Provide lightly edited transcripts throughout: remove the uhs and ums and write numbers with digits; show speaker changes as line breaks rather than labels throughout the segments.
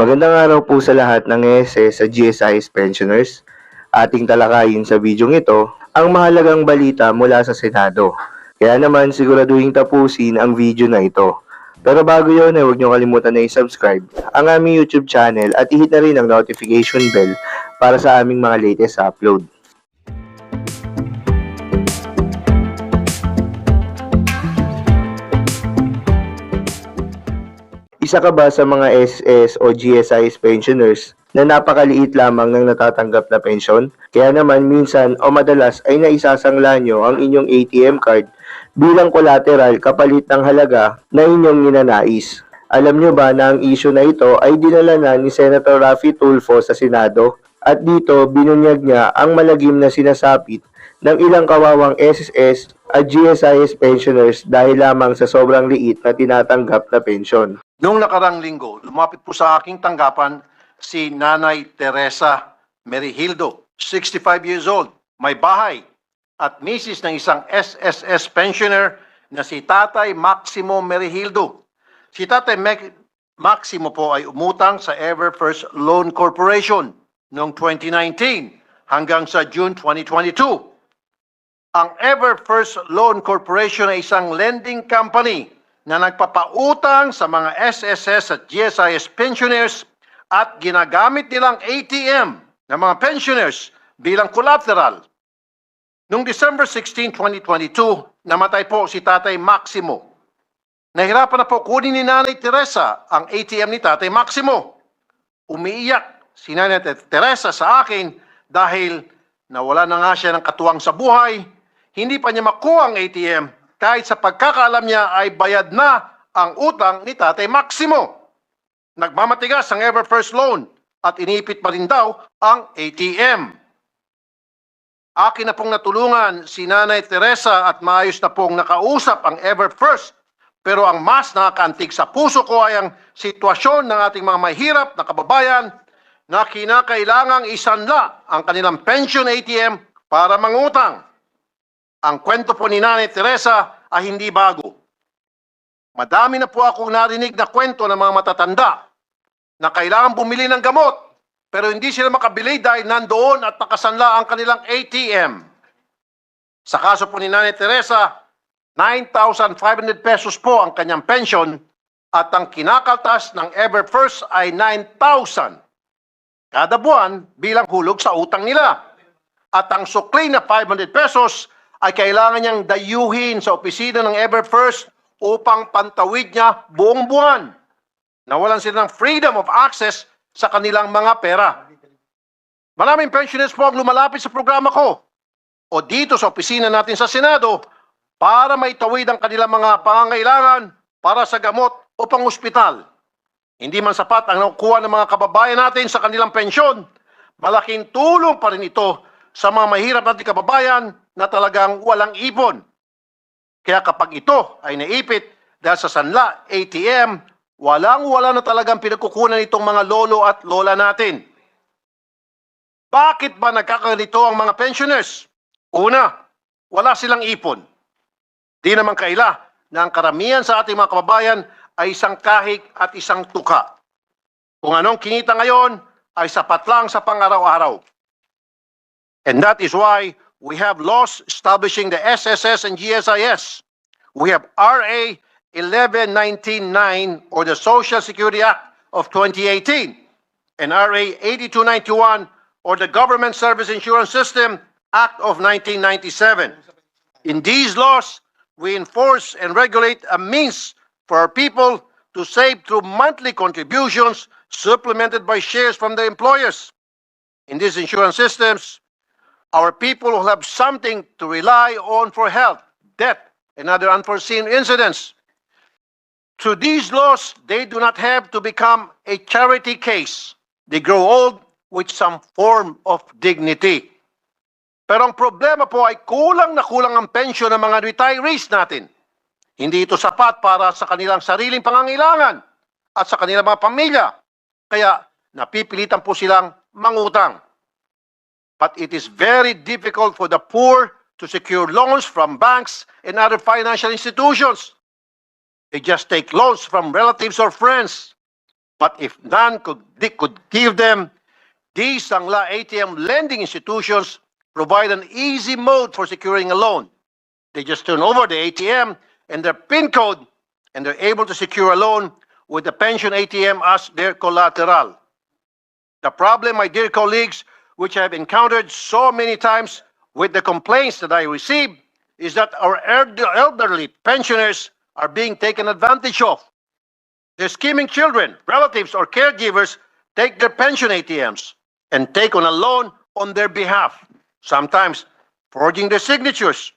Magandang araw po sa lahat ng Sss Gsis pensioners. Ating talakayin sa bidyong ito ang mahalagang balita mula sa Senado. Kaya naman siguraduhin tapusin ang video na ito. Pero bago yun ay huwag niyo kalimutan na i-subscribe ang aming YouTube channel at i-hit na rin ang notification bell para sa aming mga latest upload. Isa ka ba sa mga SS o GSIS pensioners na napakaliit lamang ng natatanggap na pensyon? Kaya naman minsan o madalas ay naisasangla nyo ang inyong ATM card bilang collateral kapalit ng halaga na inyong ninanais. Alam nyo ba na ang issue na ito ay dinala na ni Senator Raffy Tulfo sa Senado at dito binunyag niya ang malagim na sinasapit ng ilang kawawang SSS at GSIS pensioners dahil lamang sa sobrang liit na tinatanggap na pensyon.
Noong nakarang linggo, lumapit po sa aking tanggapan si Nanay Teresa Merihildo, 65 years old, may bahay, at misis ng isang SSS pensioner na si Tatay Maximo Merihildo. Si Tatay Maximo po ay umutang sa Ever First Loan Corporation noong 2019 hanggang sa June 2022. Ang Ever First Loan Corporation ay isang lending company na nagpapautang sa mga SSS at GSIS pensioners at ginagamit nilang ATM ng mga pensioners bilang collateral. Noong December 16, 2022, namatay po si Tatay Maximo. Nahirapan na po kunin ni Nanay Teresa ang ATM ni Tatay Maximo. Umiiyak si Nanay Teresa sa akin dahil nawala na nga siya ng katuwang sa buhay, hindi pa niya makuha ang ATM kahit sa pagkakaalam niya ay bayad na ang utang ni Tatay Maximo. Nagmamatigas ang Ever First Loan at inipit pa rin daw ang ATM. Akin na pong natulungan si Nanay Teresa at maayos na pong nakausap ang Ever First. Pero ang mas nakakaantig sa puso ko ay ang sitwasyon ng ating mga mahirap na kababayan na kinakailangang isanla ang kanilang pension ATM para mangutang. Ang kwento po ni Nanay Teresa ay hindi bago. Madami na po akong narinig na kwento ng mga matatanda na kailangan bumili ng gamot pero hindi sila makabili dahil nandoon at nakasanla ang kanilang ATM. Sa kaso po ni Nanay Teresa, 9,500 pesos po ang kanyang pension at ang kinakaltas ng Ever First ay 9,000 kada buwan bilang hulog sa utang nila. At ang sukli na 500 pesos ay kailangan niyang dayuhin sa opisina ng Ever First upang pantawid niya buong buwan. Nawalan sila ng freedom of access sa kanilang mga pera. Maraming pensioners po ang lumalapit sa programa ko o dito sa opisina natin sa Senado para maitawid ang kanilang mga pangangailangan para sa gamot o pang-ospital. Hindi man sapat ang nakukuha ng mga kababayan natin sa kanilang pensyon, malaking tulong pa rin ito sa mga mahirap nating kababayan na talagang walang ipon. Kaya kapag ito ay naipit dahil sa sanla, ATM, walang-wala na talagang pinagkukunan itong mga lolo at lola natin. Bakit ba nagkakaganito ang mga pensioners? Una, wala silang ipon. Di naman kaila na ang karamihan sa ating mga kababayan ay isang kahig at isang tuka. Kung anong kinita ngayon ay sapat lang sa pang-araw-araw. And that is why we have laws establishing the SSS and GSIS. We have RA 11199 or the Social Security Act of 2018 and RA 8291 or the Government Service Insurance System Act of 1997. In these laws, we enforce and regulate a means for our people to save through monthly contributions supplemented by shares from their employers. In these insurance systems, our people will have something to rely on for health, death, and other unforeseen incidents. Through these laws, they do not have to become a charity case. They grow old with some form of dignity. Pero ang problema po ay kulang na kulang ang pensyon ng mga retirees natin. Hindi ito sapat para sa kanilang sariling pangangailangan at sa kanilang mga pamilya. Kaya napipilitan po silang mangutang. But it is very difficult for the poor to secure loans from banks and other financial institutions. They just take loans from relatives or friends. But if none could give them, these Sangla ATM lending institutions provide an easy mode for securing a loan. They just turn over the ATM and their PIN code, and they're able to secure a loan with the pension ATM as their collateral. The problem, my dear colleagues, which I've encountered so many times with the complaints that I receive, is that our elderly pensioners are being taken advantage of. Their scheming children, relatives, or caregivers take their pension ATMs and take on a loan on their behalf, sometimes forging their signatures.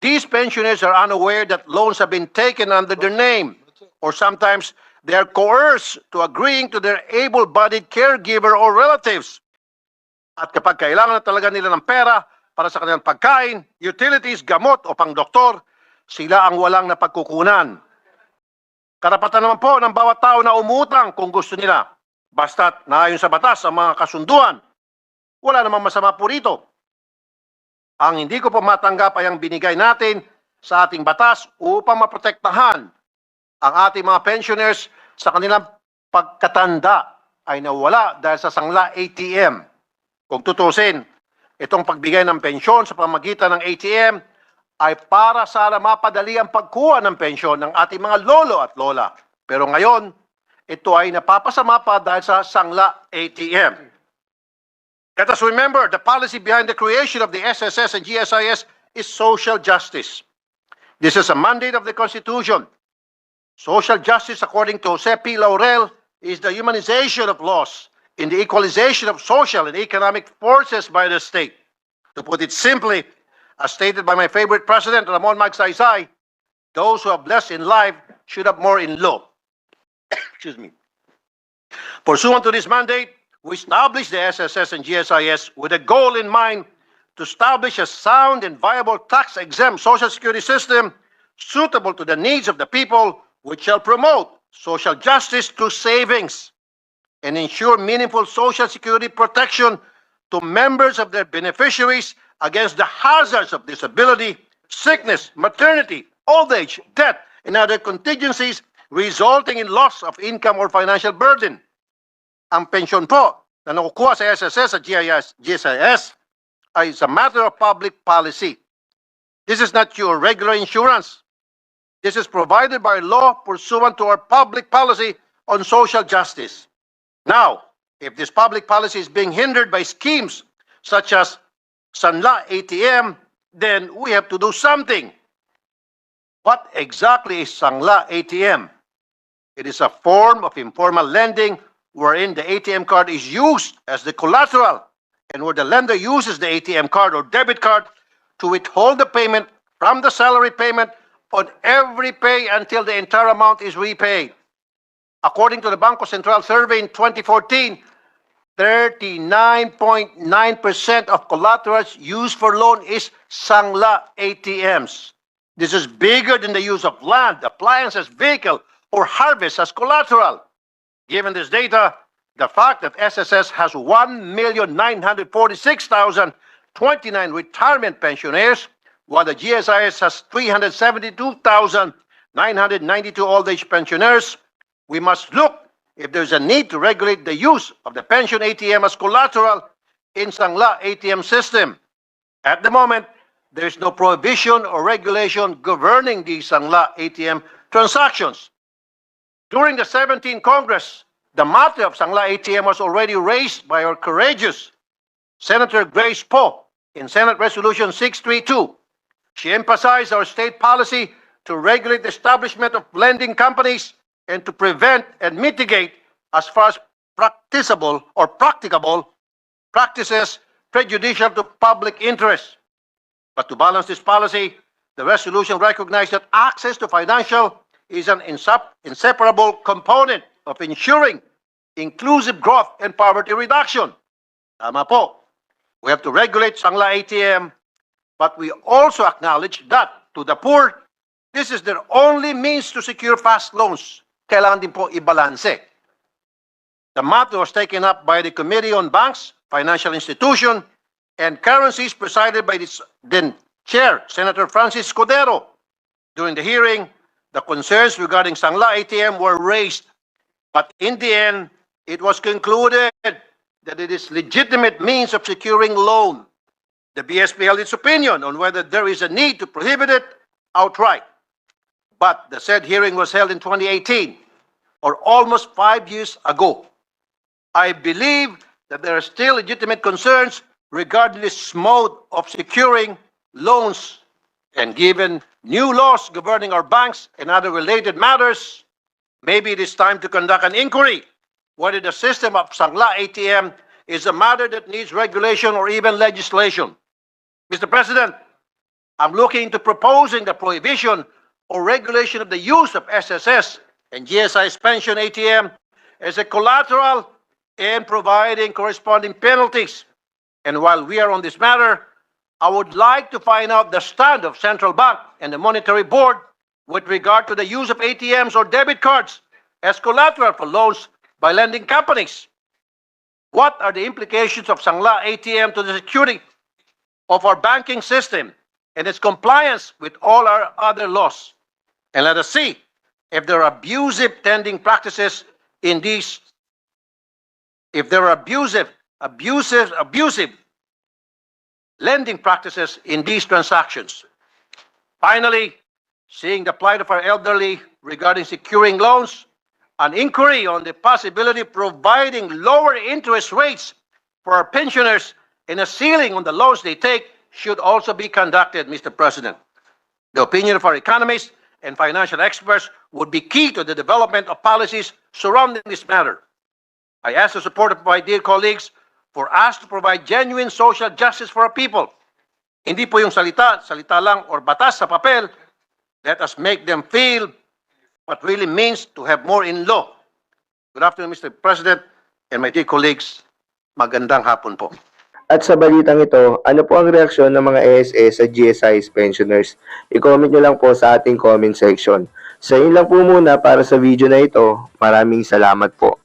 These pensioners are unaware that loans have been taken under their name, or sometimes they are coerced to agreeing to their able-bodied caregiver or relatives. At kapag kailangan na talaga nila ng pera para sa kanilang pagkain, utilities, gamot o pang-doktor, sila ang walang napagkukunan. Karapatan naman po ng bawat tao na umutang kung gusto nila, basta't naayon sa batas ang mga kasunduan. Wala namang masama po rito. Ang hindi ko po matanggap ay ang binigay natin sa ating batas upang maprotektahan ang ating mga pensioners sa kanilang pagkatanda ay nawala dahil sa Sangla ATM. Kung tutusin, itong pagbigay ng pensyon sa pamamagitan ng ATM ay para sana mapadali ang pagkuha ng pensyon ng ating mga lolo at lola. Pero ngayon, ito ay napapasama pa dahil sa Sangla ATM. Let us remember, the policy behind the creation of the SSS and GSIS is social justice. This is a mandate of the Constitution. Social justice, according to Jose P. Laurel, is the humanization of laws in the equalization of social and economic forces by the state. To put it simply, as stated by my favorite president, Ramon Magsaysay, those who have less in life should have more in law. Excuse me. Pursuant to this mandate, we established the SSS and GSIS with a goal in mind to establish a sound and viable tax-exempt social security system suitable to the needs of the people, which shall promote social justice through savings and ensure meaningful social security protection to members of their beneficiaries against the hazards of disability, sickness, maternity, old age, death, and other contingencies resulting in loss of income or financial burden. Ang pensyon po na nakukuha sa SSS at GSIS ay a matter of public policy. This is not your regular insurance. This is provided by law pursuant to our public policy on social justice. Now, if this public policy is being hindered by schemes such as Sangla ATM, then we have to do something. What exactly is Sangla ATM? It is a form of informal lending wherein the ATM card is used as the collateral and where the lender uses the ATM card or debit card to withhold the payment from the salary payment on every pay until the entire amount is repaid. According to the Bangko Sentral survey in 2014, 39.9% of collaterals used for loan is Sangla ATMs. This is bigger than the use of land, appliances, vehicle, or harvest as collateral. Given this data, the fact that SSS has 1,946,029 retirement pensioners, while the GSIS has 372,992 old age pensioners, we must look if there's a need to regulate the use of the pension ATM as collateral in Sangla ATM system. At the moment, there is no prohibition or regulation governing the Sangla ATM transactions. During the 17th Congress, the matter of Sangla ATM was already raised by our courageous Senator Grace Poe in Senate Resolution 632. She emphasized our state policy to regulate the establishment of lending companies and to prevent and mitigate, as far as practicable or practicable, practices prejudicial to public interest. But to balance this policy, the resolution recognized that access to financial is an inseparable component of ensuring inclusive growth and poverty reduction. Tama po. We have to regulate Sangla ATM, but we also acknowledge that to the poor, this is their only means to secure fast loans. Kailangan din po ibalanse. The matter was taken up by the Committee on Banks, Financial Institution, and Currencies presided by its then Chair, Senator Francis Cordero. During the hearing, the concerns regarding Sangla ATM were raised, But in the end, it was concluded that it is legitimate means of securing loan. The BSP held its opinion on whether there is a need to prohibit it outright. But the said hearing was held in 2018, or almost 5 years ago. I believe that there are still legitimate concerns regarding this mode of securing loans, and given new laws governing our banks and other related matters, maybe it is time to conduct an inquiry whether the system of Sangla ATM is a matter that needs regulation or even legislation. Mr. President, I'm looking into proposing the prohibition or regulation of the use of SSS and GSI's pension ATM as a collateral and providing corresponding penalties. And while we are on this matter, I would like to find out the stand of Central Bank and the Monetary Board with regard to the use of ATMs or debit cards as collateral for loans by lending companies. What are the implications of Sangla ATM to the security of our banking system and its compliance with all our other laws? And let us see if there are abusive lending practices in these, if there are abusive lending practices in these transactions. Finally, seeing the plight of our elderly regarding securing loans, an inquiry on the possibility of providing lower interest rates for our pensioners and a ceiling on the loans they take should also be conducted, Mr. President. The opinion of our economists and financial experts would be key to the development of policies surrounding this matter. I ask the support of my dear colleagues for us to provide genuine social justice for our people. Hindi po yung salita lang or batas sa papel. Let us make them feel what really means to have more in law. Good afternoon, Mr. President and my dear colleagues. Magandang hapon po.
At sa balitang ito, ano po ang reaksyon ng mga ASS sa GSI's pensioners? I-comment nyo lang po sa ating comment section. Sa yun lang po muna para sa video na ito. Maraming salamat po.